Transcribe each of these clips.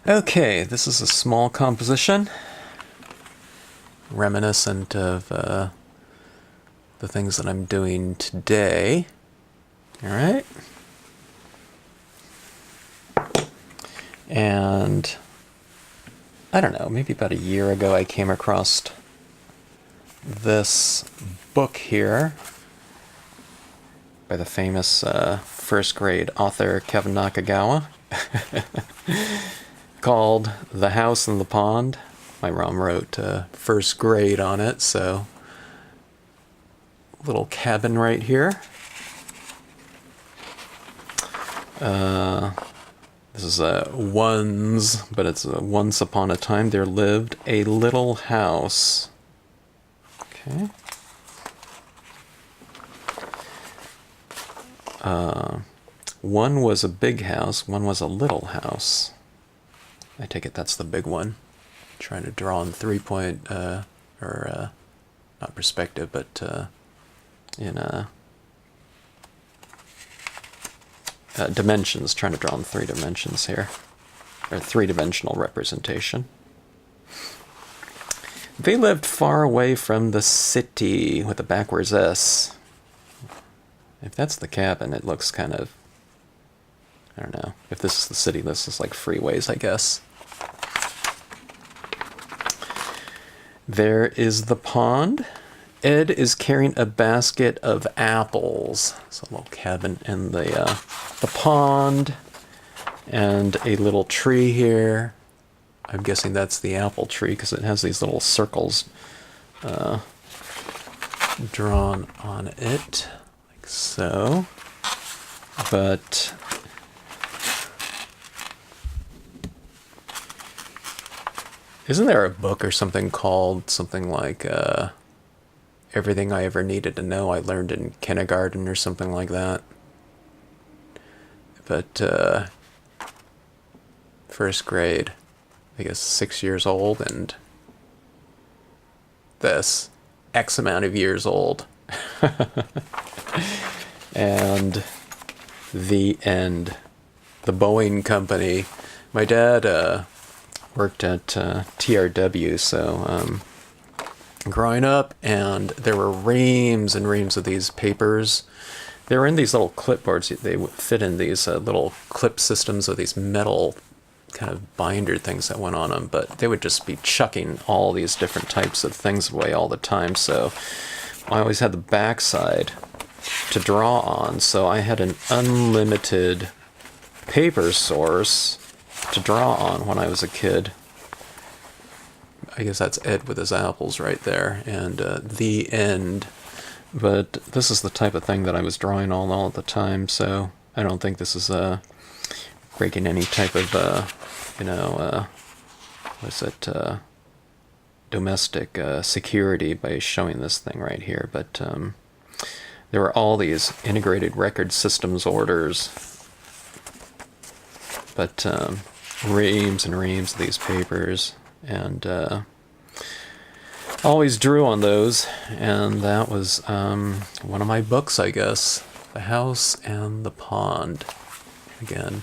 Okay, this is a small composition, reminiscent of the things that I'm doing today. Alright. And I don't know, maybe about a year ago I came across this book here by the famous first grade author Kevin Nakagawa called The House and the Pond. My mom wrote first grade on it, so little cabin right here. This is one's, but it's once upon a time there lived a little house. Okay. One was a big house, one was a little house. I take it that's the big one. I'm trying to draw in three-point, not perspective, but in dimensions, trying to draw in 3 dimensions here, or 3-dimensional representation. They lived far away from the city with a backwards S. If that's the cabin, it looks kind of, I don't know. If this is the city, this is like freeways, I guess. There is the pond. Ed is carrying a basket of apples. It's a little cabin in the pond, and a little tree here. I'm guessing that's the apple tree because it has these little circles drawn on it, like so. But isn't there a book or something called something like Everything I Ever Needed to Know I Learned in Kindergarten or something like that? But first grade, I guess 6 years old, and this X amount of years old. And the end. The Boeing Company. My dad worked at TRW, so growing up, and there were reams and reams of these papers. They were in these little clipboards. They would fit in these little clip systems of these metal kind of binder things that went on them, but they would just be chucking all these different types of things away all the time, so I always had the backside to draw on, so I had an unlimited paper source to draw on when I was a kid. I guess that's Ed with his apples right there, and the end. But this is the type of thing that I was drawing all the time, so I don't think this is breaking any type of, what's it, domestic security by showing this thing right here. But there were all these integrated record systems orders, but reams and reams of these papers, and always drew on those, and that was one of my books, I guess. The House and the Pond, again,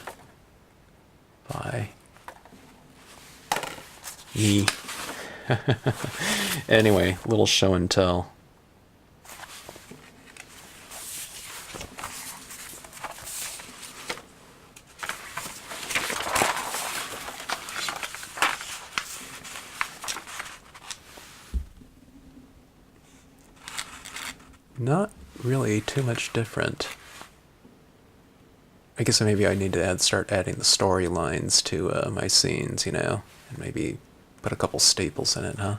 by me. Anyway, little show and tell. Not really too much different. I guess maybe I need to start adding the storylines to my scenes, and maybe put a couple staples in it, huh?